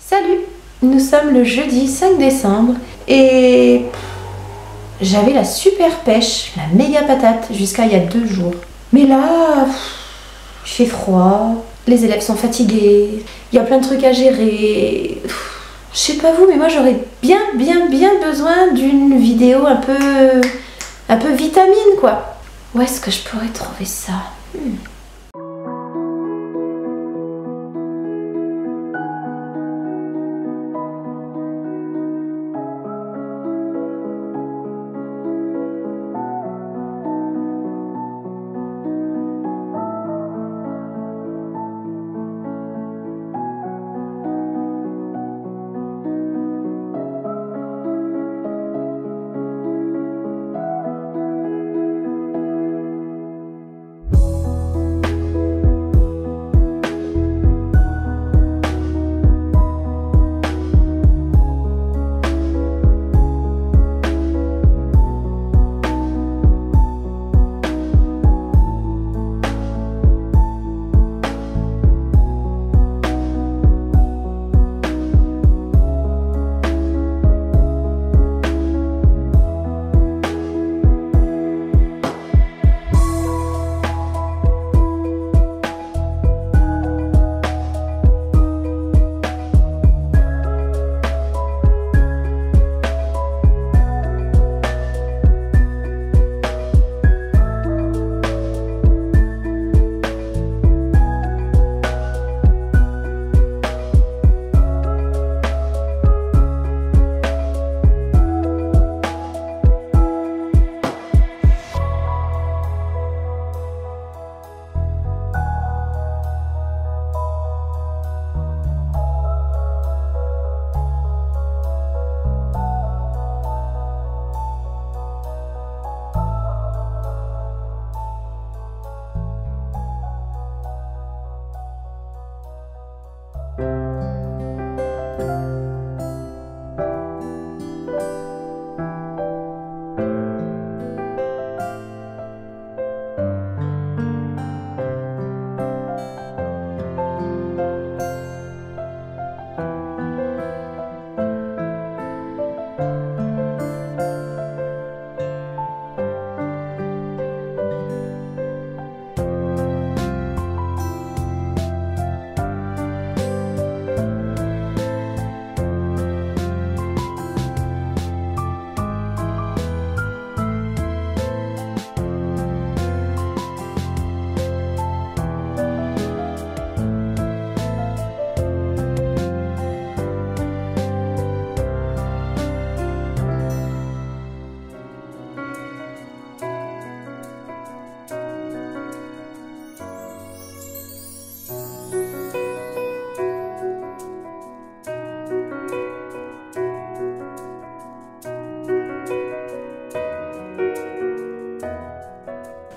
Salut! Nous sommes le jeudi 5 décembre et j'avais la super pêche, la méga patate jusqu'à il y a 2 jours. Mais là, il fait froid, les élèves sont fatigués, il y a plein de trucs à gérer. Je sais pas vous, mais moi j'aurais bien besoin d'une vidéo un peu vitamine quoi. Où est-ce que je pourrais trouver ça?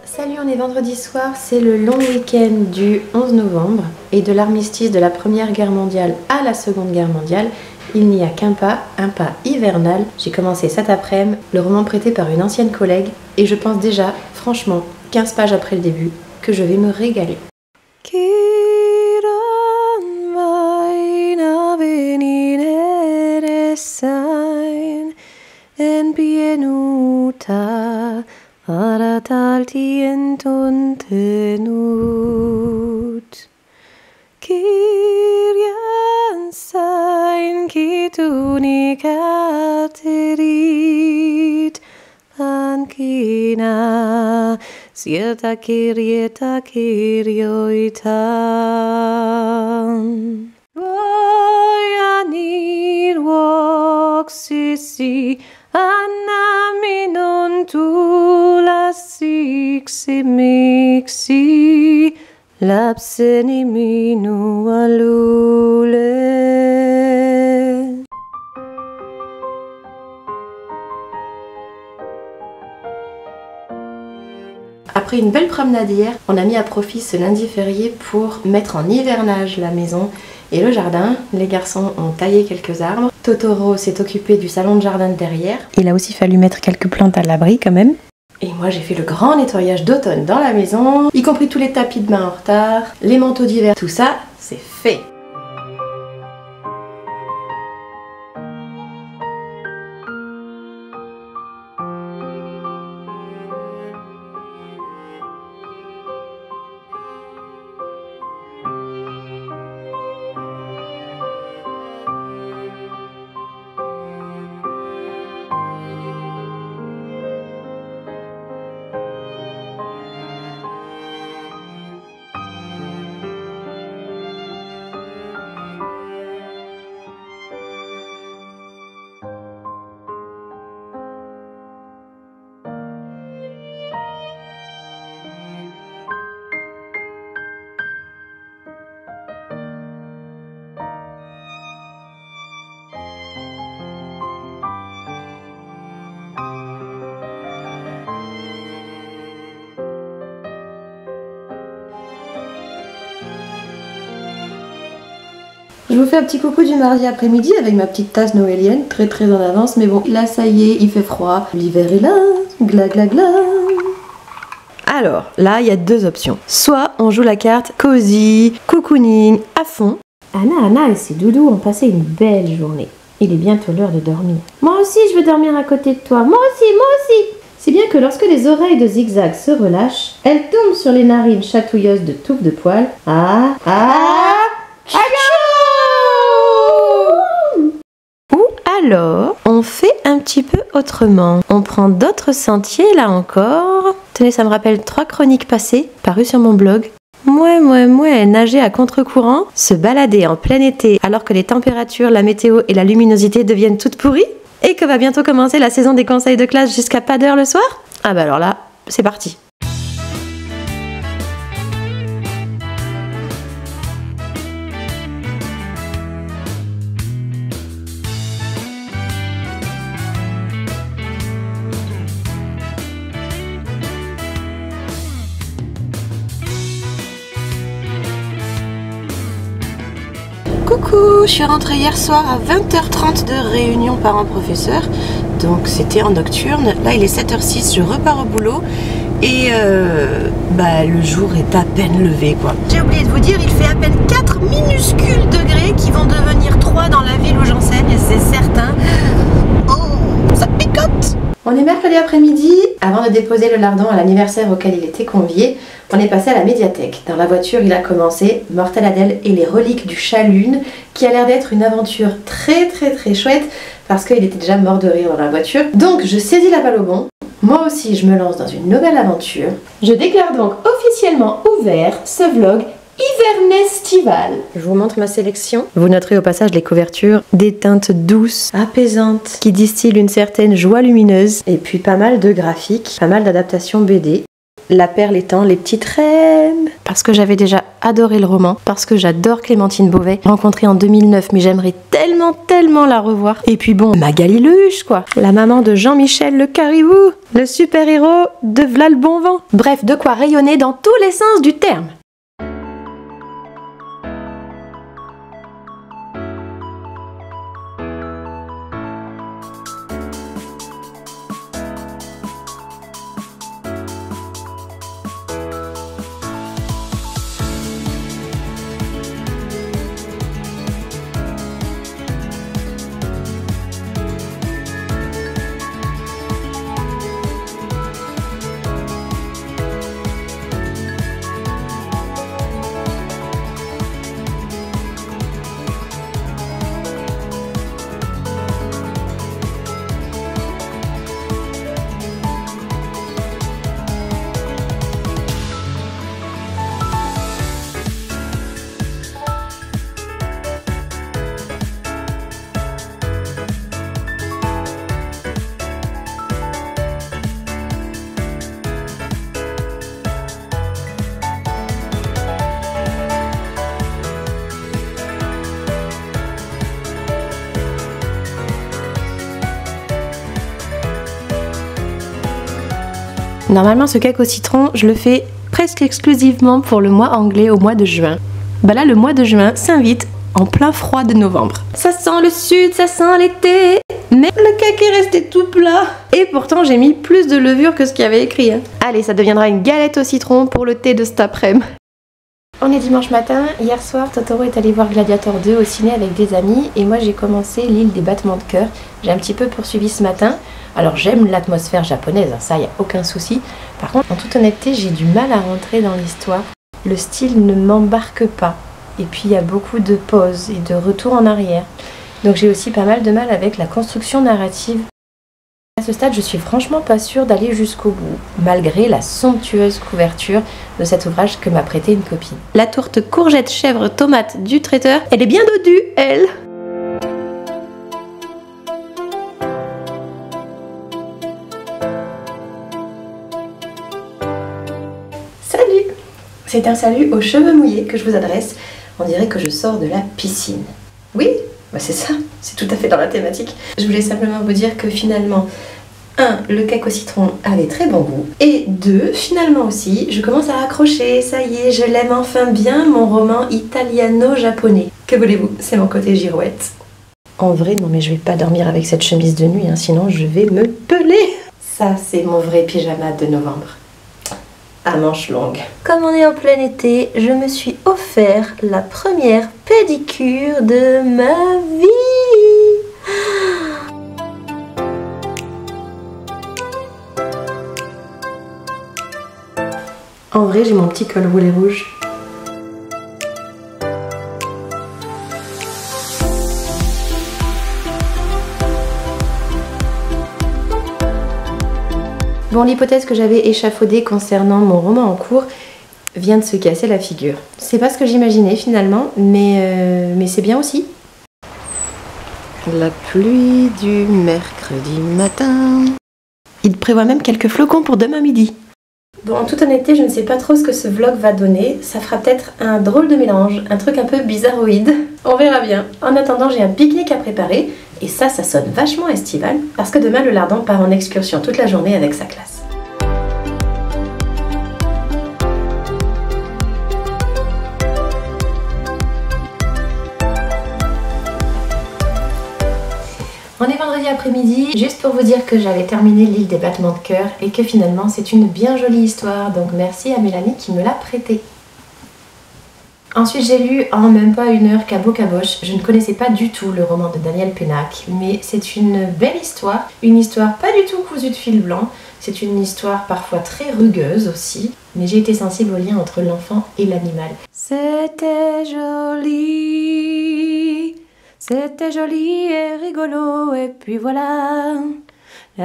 Salut, on est vendredi soir, c'est le long week-end du 11 novembre et de l'armistice de la Première Guerre mondiale à la Seconde Guerre mondiale. Il n'y a qu'un pas, un pas hivernal. J'ai commencé cet après-midi, le roman prêté par une ancienne collègue et je pense déjà, franchement, 15 pages après le début, que je vais me régaler. Arataltien tenut Kyrian sein kitunicaterit Pankina sieta kirioitan Voyanir voxisi Annaminun tulasixi mixi lapseni minu alule. Après une belle promenade hier, on a mis à profit ce lundi férié pour mettre en hivernage la maison et le jardin. Les garçons ont taillé quelques arbres. Totoro s'est occupé du salon de jardin de derrière. Il a aussi fallu mettre quelques plantes à l'abri quand même. Et moi j'ai fait le grand nettoyage d'automne dans la maison, y compris tous les tapis de bain en retard, les manteaux d'hiver, tout ça, c'est fait. vous fais un petit coucou du mardi après-midi avec ma petite tasse noélienne, très en avance, mais bon, là ça y est, il fait froid, l'hiver est là, gla gla gla. Alors, là, il y a deux options. Soit on joue la carte cosy, cocooning, à fond. Anna et ses doudous ont passé une belle journée. Il est bientôt l'heure de dormir. Moi aussi, je veux dormir à côté de toi. Moi aussi. Si bien que lorsque les oreilles de Zigzag se relâchent, elle tombe sur les narines chatouilleuses de Touffe de Poil. Ou alors, on fait un petit peu autrement. On prend d'autres sentiers, là encore. Tenez, ça me rappelle 3 chroniques passées, parues sur mon blog. Mouais, nager à contre-courant, se balader en plein été alors que les températures, la météo et la luminosité deviennent toutes pourries, et que va bientôt commencer la saison des conseils de classe jusqu'à pas d'heure le soir. Ah bah alors là, c'est parti. Coucou, je suis rentrée hier soir à 20h30 de réunion parents-professeurs, donc c'était en nocturne. Là il est 7h06, je repars au boulot et le jour est à peine levé quoi. J'ai oublié de vous dire, il fait à peine 4 minuscules degrés qui vont devenir 3 dans la ville où j'enseigne, c'est certain. Oh, ça picote. On est mercredi après-midi, avant de déposer le lardon à l'anniversaire auquel il était convié, on est passé à la médiathèque. Dans la voiture, il a commencé Mortel Adèle et les reliques du chat lune, qui a l'air d'être une aventure très chouette, parce qu'il était déjà mort de rire dans la voiture. Donc je saisis la balle au bond, moi aussi je me lance dans une nouvelle aventure. Je déclare donc officiellement ouvert ce vlog hivernestival. Je vous montre ma sélection. Vous noterez au passage les couvertures, des teintes douces, apaisantes, qui distillent une certaine joie lumineuse, et puis pas mal de graphiques, pas mal d'adaptations BD. La perle étant les petites reines. Parce que j'avais déjà adoré le roman, parce que j'adore Clémentine Beauvais, rencontrée en 2009, mais j'aimerais tellement la revoir. Et puis bon, Magali Lehuche quoi, la maman de Jean-Michel le Caribou, le super-héros de V'là le bon vent. Bref, de quoi rayonner dans tous les sens du terme. Normalement ce cake au citron, je le fais presque exclusivement pour le mois anglais au mois de juin. Bah là le mois de juin s'invite en plein froid de novembre. Ça sent le sud, ça sent l'été, mais le cake est resté tout plat. Et pourtant j'ai mis plus de levure que ce qu'il y avait écrit. Allez, ça deviendra une galette au citron pour le thé de cet après-midi. On est dimanche matin, hier soir Totoro est allé voir Gladiator 2 au ciné avec des amis et moi j'ai commencé l'île des battements de cœur. J'ai un petit peu poursuivi ce matin. Alors j'aime l'atmosphère japonaise, ça y a aucun souci. Par contre, en toute honnêteté, j'ai du mal à rentrer dans l'histoire. Le style ne m'embarque pas. Et puis il y a beaucoup de pauses et de retours en arrière. Donc j'ai aussi pas mal de mal avec la construction narrative. À ce stade, je suis franchement pas sûre d'aller jusqu'au bout, malgré la somptueuse couverture de cet ouvrage que m'a prêté une copine. La tourte courgette chèvre tomate du traiteur, elle est bien dodue, elle. Salut! C'est un salut aux cheveux mouillés que je vous adresse. On dirait que je sors de la piscine. Oui, bah c'est ça, c'est tout à fait dans la thématique. Je voulais simplement vous dire que finalement, 1. Le cake au citron avait très bon goût. Et 2. Finalement aussi, je commence à accrocher. Ça y est, je l'aime enfin bien, mon roman italiano-japonais. Que voulez-vous, c'est mon côté girouette. En vrai, non mais je vais pas dormir avec cette chemise de nuit, hein, sinon je vais me peler. Ça, c'est mon vrai pyjama de novembre. À manches longues. Comme on est en plein été, je me suis offert la première pédicure de ma vie. En vrai, j'ai mon petit col roulé rouge. Bon, l'hypothèse que j'avais échafaudée concernant mon roman en cours vient de se casser la figure. C'est pas ce que j'imaginais finalement, mais c'est bien aussi. La pluie du mercredi matin. Il prévoit même quelques flocons pour demain midi. Bon, en toute honnêteté, je ne sais pas trop ce que ce vlog va donner. Ça fera peut-être un drôle de mélange, un truc un peu bizarroïde. On verra bien. En attendant, j'ai un pique-nique à préparer. Et ça sonne vachement estival, parce que demain, le Lardon part en excursion toute la journée avec sa classe. On est vendredi après-midi, juste pour vous dire que j'avais terminé l'île des battements de cœur et que finalement c'est une bien jolie histoire, donc merci à Mélanie qui me l'a prêtée. Ensuite j'ai lu en même pas une heure Cabot Caboche. Je ne connaissais pas du tout le roman de Daniel Pénac, mais c'est une belle histoire, une histoire pas du tout cousue de fil blanc, c'est une histoire parfois très rugueuse aussi, mais j'ai été sensible au lien entre l'enfant et l'animal. C'était joli. C'était joli et rigolo, et puis voilà. Et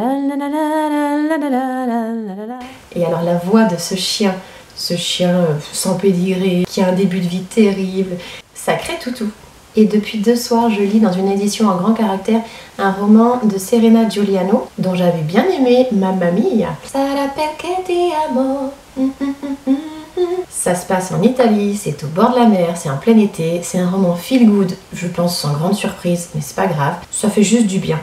alors la voix de ce chien sans pédigré, qui a un début de vie terrible, sacré toutou. Et depuis 2 soirs, je lis dans une édition en grand caractère un roman de Serena Giuliano, dont j'avais bien aimé Mamma Mia. Ça se passe en Italie, c'est au bord de la mer, c'est en plein été, c'est un roman feel good, je pense sans grande surprise, mais c'est pas grave, ça fait juste du bien.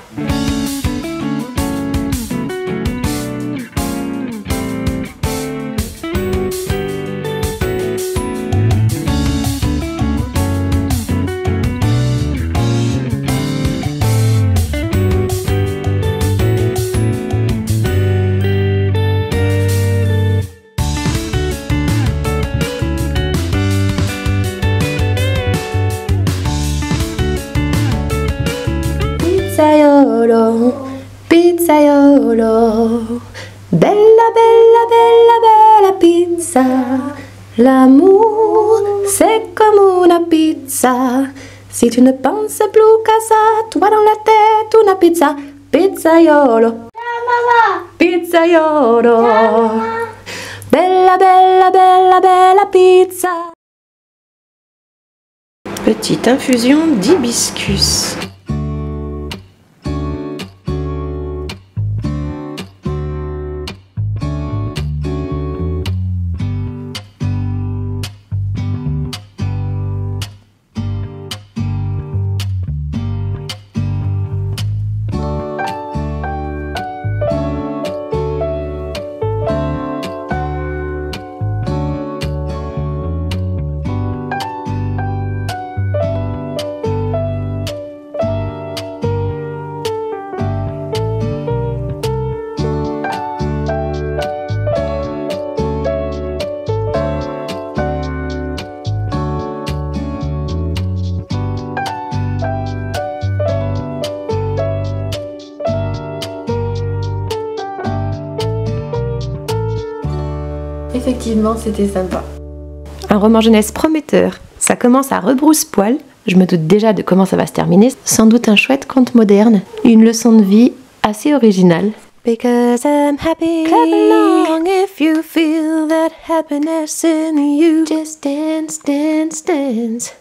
Pizzaiolo, pizzaiolo, bella bella bella bella pizza. L'amour c'est comme una pizza. Si tu ne penses plus qu'à ça, toi dans la tête una pizza. Pizzaiolo, pizzaiolo, bella bella bella bella pizza. Petite infusion d'hibiscus. Effectivement, c'était sympa. Un roman jeunesse prometteur. Ça commence à rebrousse-poil. Je me doute déjà de comment ça va se terminer. Sans doute un chouette conte moderne. Une leçon de vie assez originale. Because I'm happy. Clap along if you feel that happiness in you. Just dance, dance, dance.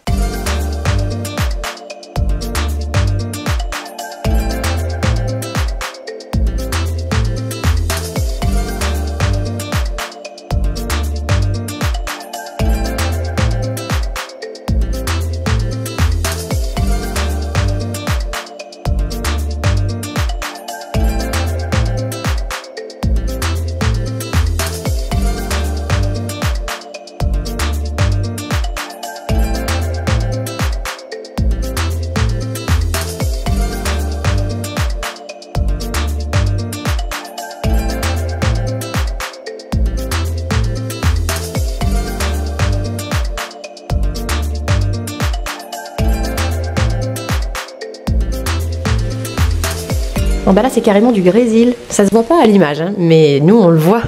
Bon bah là c'est carrément du grésil. Ça se voit pas à l'image, hein, mais nous on le voit.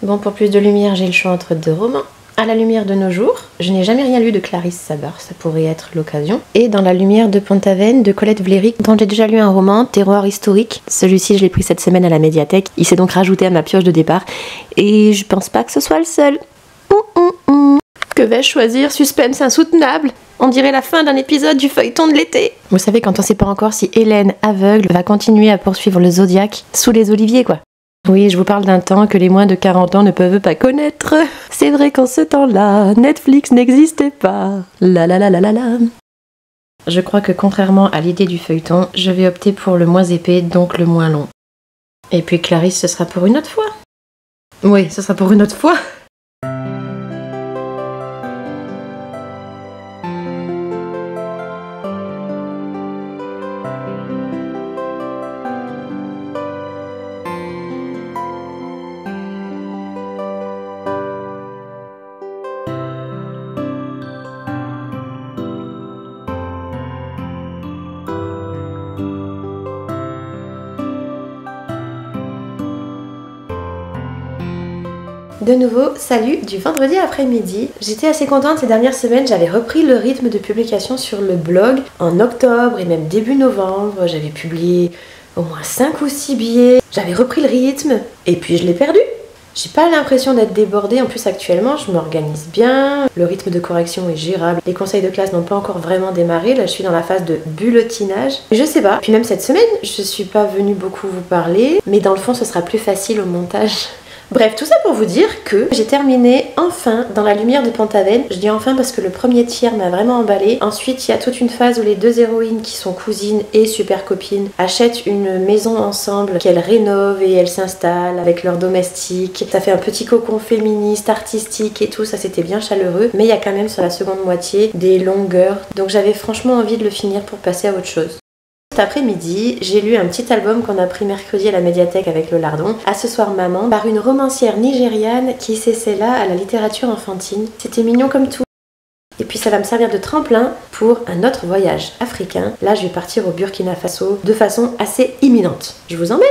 Bon, pour plus de lumière, j'ai le choix entre 2 romans. À la lumière de nos jours, je n'ai jamais rien lu de Clarisse Sabar, ça pourrait être l'occasion. Et dans La lumière de Pont-Aven de Colette Vlerick, dont j'ai déjà lu un roman, Terroir historique. Celui-ci, je l'ai pris cette semaine à la médiathèque. Il s'est donc rajouté à ma pioche de départ. Et je pense pas que ce soit le seul. Que vais-je choisir? Suspense insoutenable. On dirait la fin d'un épisode du feuilleton de l'été. Vous savez, quand on sait pas encore si Hélène, aveugle, va continuer à poursuivre le Zodiac sous les oliviers, quoi. Oui, je vous parle d'un temps que les moins de 40 ans ne peuvent pas connaître. C'est vrai qu'en ce temps-là, Netflix n'existait pas. La la la la la la. Je crois que contrairement à l'idée du feuilleton, je vais opter pour le moins épais, donc le moins long. Et puis Clarisse, ce sera pour une autre fois. Oui, ce sera pour une autre fois. De nouveau, salut du vendredi après-midi. J'étais assez contente ces dernières semaines, j'avais repris le rythme de publication sur le blog en octobre et même début novembre. J'avais publié au moins 5 ou 6 billets, j'avais repris le rythme et puis je l'ai perdu. J'ai pas l'impression d'être débordée, en plus actuellement je m'organise bien, le rythme de correction est gérable, les conseils de classe n'ont pas encore vraiment démarré, là je suis dans la phase de bulletinage. Je sais pas, puis même cette semaine je suis pas venue beaucoup vous parler, mais dans le fond ce sera plus facile au montage. Bref, tout ça pour vous dire que j'ai terminé enfin dans La lumière de Pont-Aven. Je dis enfin parce que le premier tiers m'a vraiment emballé. Ensuite, il y a toute une phase où les deux héroïnes qui sont cousines et super copines achètent une maison ensemble qu'elles rénovent et elles s'installent avec leurs domestiques. Ça fait un petit cocon féministe, artistique et tout, ça c'était bien chaleureux. Mais il y a quand même sur la seconde moitié des longueurs. Donc j'avais franchement envie de le finir pour passer à autre chose. Cet après-midi, j'ai lu un petit album qu'on a pris mercredi à la médiathèque avec le Lardon, À ce soir maman, par une romancière nigériane qui s'essaie là à la littérature enfantine. C'était mignon comme tout. Et puis ça va me servir de tremplin pour un autre voyage africain. Là, je vais partir au Burkina Faso de façon assez imminente. Je vous emmène!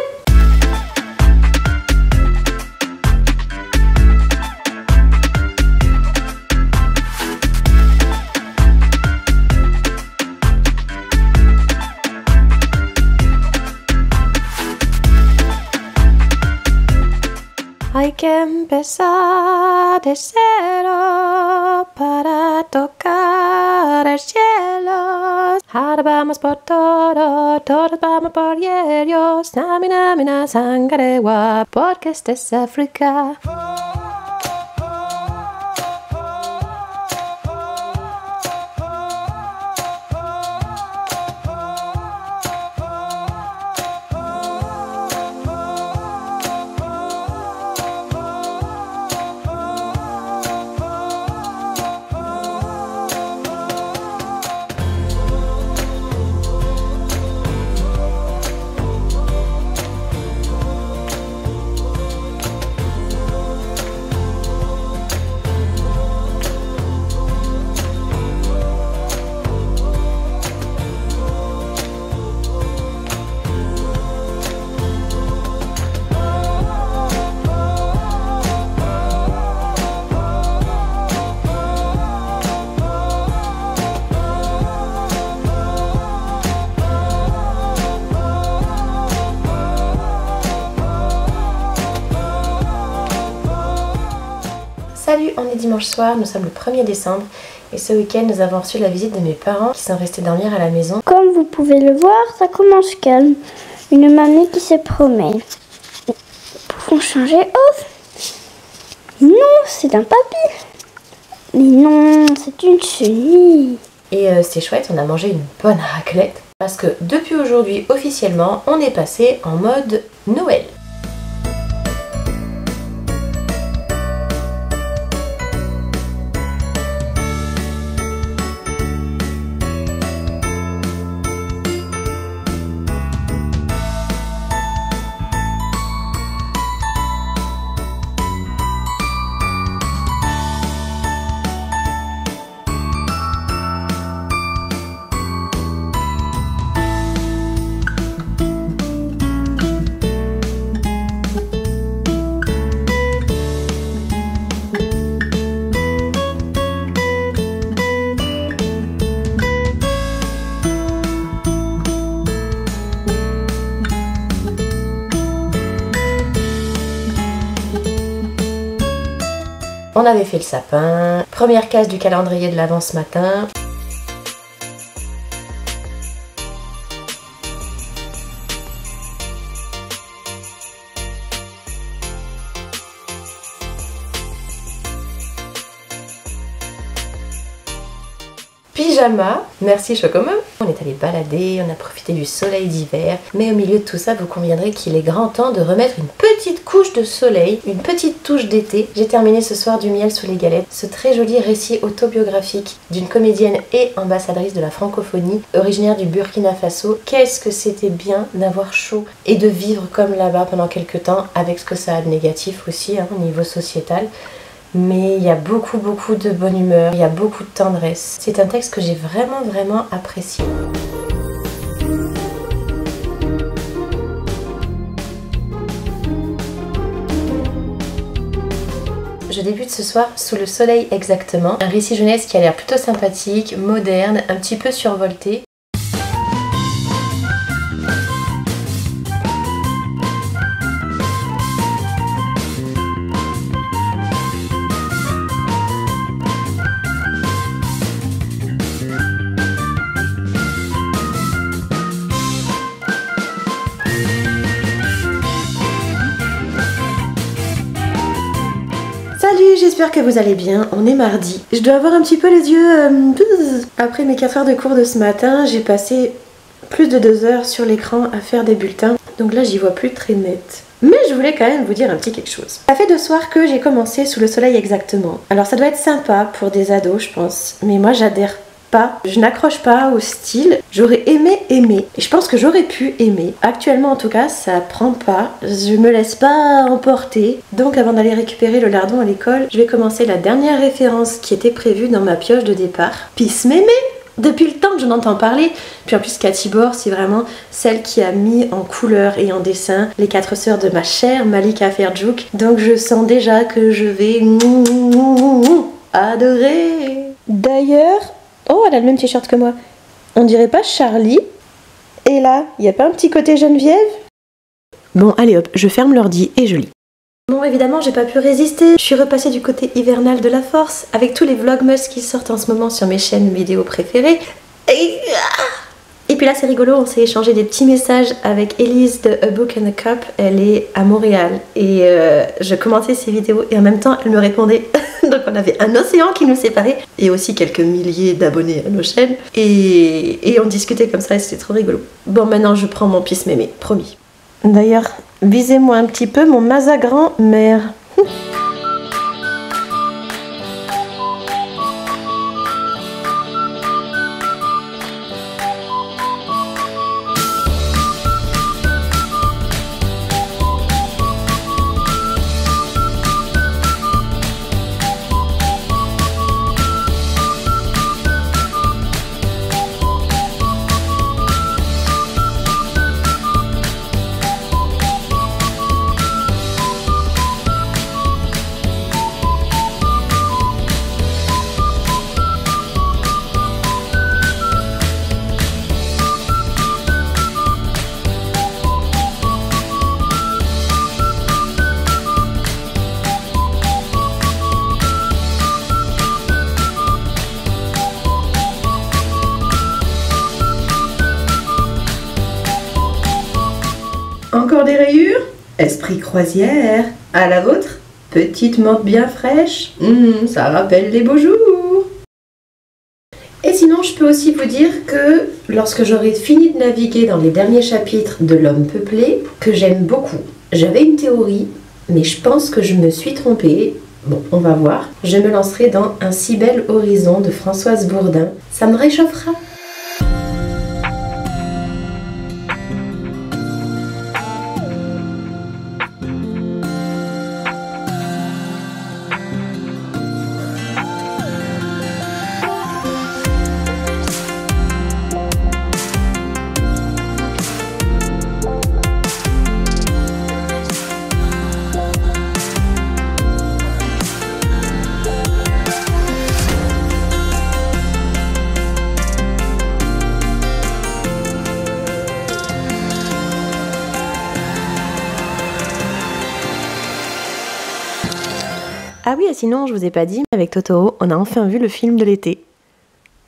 Hay que empezar de cero para tocar el cielo. Ahora vamos por todo, todos vamos por ellos. Namina, mina, sangarewa, porque esta es África. Salut, on est dimanche soir, nous sommes le 1er décembre et ce week-end nous avons reçu la visite de mes parents qui sont restés dormir à la maison. Comme vous pouvez le voir, ça commence calme. Une mamie qui se promène. Pouvons changer off? Non, c'est un papy. Mais non, c'est une chenille. Et c'est chouette, on a mangé une bonne raclette parce que depuis aujourd'hui officiellement on est passé en mode Noël. On avait fait le sapin, première case du calendrier de l'Avent ce matin. Pyjama, merci Chocomum. On est allé balader, on a profité du soleil d'hiver, mais au milieu de tout ça, vous conviendrez qu'il est grand temps de remettre une petite couche de soleil, une petite touche d'été. J'ai terminé ce soir Du miel sous les galettes, ce très joli récit autobiographique d'une comédienne et ambassadrice de la francophonie, originaire du Burkina Faso. Qu'est-ce que c'était bien d'avoir chaud et de vivre comme là-bas pendant quelques temps, avec ce que ça a de négatif aussi au niveau sociétal. Mais il y a beaucoup de bonne humeur, il y a beaucoup de tendresse. C'est un texte que j'ai vraiment apprécié. Je débute ce soir Sous le soleil exactement, un récit jeunesse qui a l'air plutôt sympathique, moderne, un petit peu survolté. Salut, j'espère que vous allez bien, on est mardi. Je dois avoir un petit peu les yeux... Après mes 4 heures de cours de ce matin, j'ai passé plus de 2 heures sur l'écran à faire des bulletins. Donc là, j'y vois plus très net. Mais je voulais quand même vous dire un petit quelque chose. Ça fait 2 soirs que j'ai commencé Sous le soleil exactement. Alors ça doit être sympa pour des ados, je pense. Mais moi, j'adhère pas, je n'accroche pas au style. J'aurais aimé aimer, et je pense que j'aurais pu aimer. Actuellement en tout cas, ça prend pas, je me laisse pas emporter. Donc avant d'aller récupérer le lardon à l'école, je vais commencer la dernière référence qui était prévue dans ma pioche de départ. Peace Mémé. Depuis le temps que j'en entends parler, puis en plus Cathy Bor, c'est vraiment celle qui a mis en couleur et en dessin les 4 sœurs de ma chère Malika Ferjouk. Donc je sens déjà que je vais adorer. D'ailleurs, oh, elle a le même t-shirt que moi. On dirait pas Charlie? Et là, il n'y a pas un petit côté Geneviève? Bon, allez hop, je ferme l'ordi et je lis. Bon, évidemment, j'ai pas pu résister. Je suis repassée du côté hivernal de la force, avec tous les vlogmas qui sortent en ce moment sur mes chaînes vidéo préférées. Et puis là, c'est rigolo, on s'est échangé des petits messages avec Elise de A Book and a Cup. Elle est à Montréal et je commentais ses vidéos et en même temps, elle me répondait. Donc on avait un océan qui nous séparait et aussi quelques milliers d'abonnés à nos chaînes. Et on discutait comme ça et c'était trop rigolo. Bon, maintenant, je prends mon Peace Mémé, promis. D'ailleurs, visez-moi un petit peu mon Mazagran mère. Encore des rayures? Esprit croisière. À la vôtre? Petite menthe bien fraîche? Ça rappelle les beaux jours. Et sinon, je peux aussi vous dire que lorsque j'aurai fini de naviguer dans les derniers chapitres de L'Homme peuplé, que j'aime beaucoup, j'avais une théorie, mais je pense que je me suis trompée. Bon, on va voir. Je me lancerai dans Un si bel horizon de Françoise Bourdin. Ça me réchauffera. Ah oui, et sinon, je vous ai pas dit, avec Totoro, on a enfin vu le film de l'été.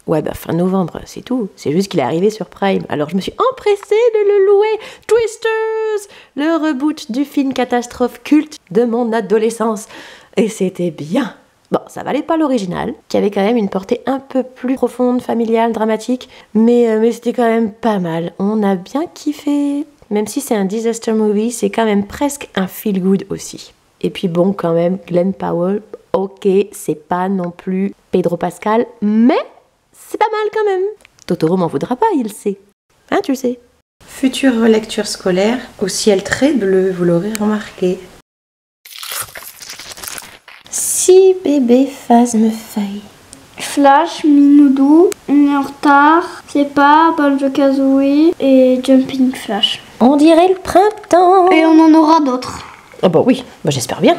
Ouais, bah fin novembre, c'est tout. C'est juste qu'il est arrivé sur Prime. Alors je me suis empressée de le louer. Twisters, le reboot du film catastrophe culte de mon adolescence. Et c'était bien. Bon, ça valait pas l'original, qui avait quand même une portée un peu plus profonde, familiale, dramatique. Mais c'était quand même pas mal. On a bien kiffé. Même si c'est un disaster movie, c'est quand même presque un feel-good aussi. Et puis bon, quand même, Glenn Powell, ok, c'est pas non plus Pedro Pascal, mais c'est pas mal quand même. Totoro m'en voudra pas, il sait. Hein, tu sais. Future relecture scolaire, au ciel très bleu, vous l'aurez remarqué. Si bébé phasme feuille. Flash, Minoudou, On est en retard, C'est pas, Banjo-Kazooie et Jumping Flash. On dirait le printemps. Et on en aura d'autres. Oh bah oui, bah j'espère bien.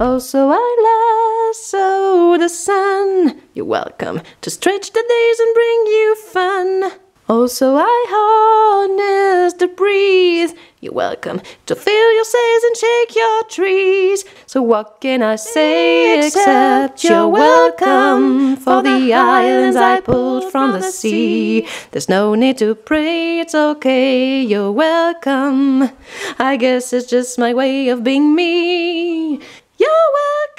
Oh, so I lasso the sun. You're welcome to stretch the days and bring you fun. Oh, so I harness the breeze. You're welcome to fill your sails and shake your trees. So what can I say except you're welcome for the islands I pulled from the sea. There's no need to pray, it's okay, you're welcome. I guess it's just my way of being me. You're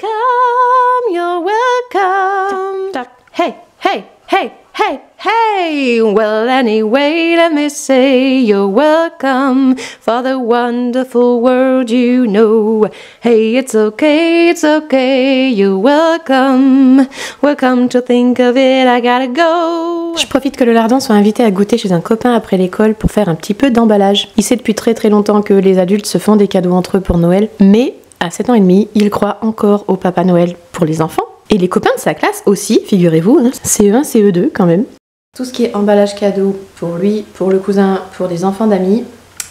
welcome, you're welcome. Hey, hey, hey, hey, hey. Well, anyway, let me say you're welcome for the wonderful world you know. Hey, it's okay, you're welcome. Welcome to think of it, I gotta go. Je profite que le lardon soit invité à goûter chez un copain après l'école pour faire un petit peu d'emballage. Il sait depuis très très longtemps que les adultes se font des cadeaux entre eux pour Noël, mais à 7 ans et demi, il croit encore au Papa Noël pour les enfants. Et les copains de sa classe aussi, figurez-vous, hein, CE1, CE2 quand même. Tout ce qui est emballage cadeau pour lui, pour le cousin, pour des enfants d'amis,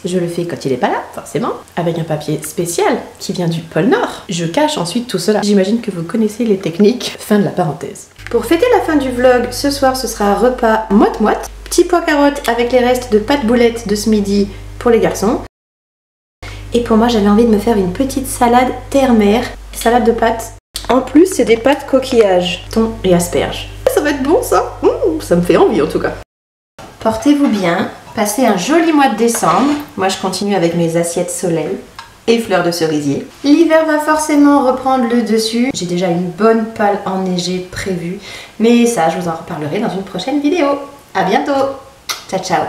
je le fais quand il est pas là, forcément, avec un papier spécial qui vient du pôle Nord. Je cache ensuite tout cela. J'imagine que vous connaissez les techniques. Fin de la parenthèse. Pour fêter la fin du vlog, ce soir ce sera repas moite-moite. Petit pois carottes avec les restes de pâte boulette de ce midi pour les garçons. Et pour moi, j'avais envie de me faire une petite salade terre-mer, salade de pâtes. En plus, c'est des pâtes coquillages, thon et asperges. Ça va être bon ça. Ça me fait envie en tout cas. Portez-vous bien, passez un joli mois de décembre. Moi, je continue avec mes assiettes soleil et fleurs de cerisier. L'hiver va forcément reprendre le dessus. J'ai déjà une bonne palle enneigée prévue. Mais ça, je vous en reparlerai dans une prochaine vidéo. À bientôt. Ciao, ciao.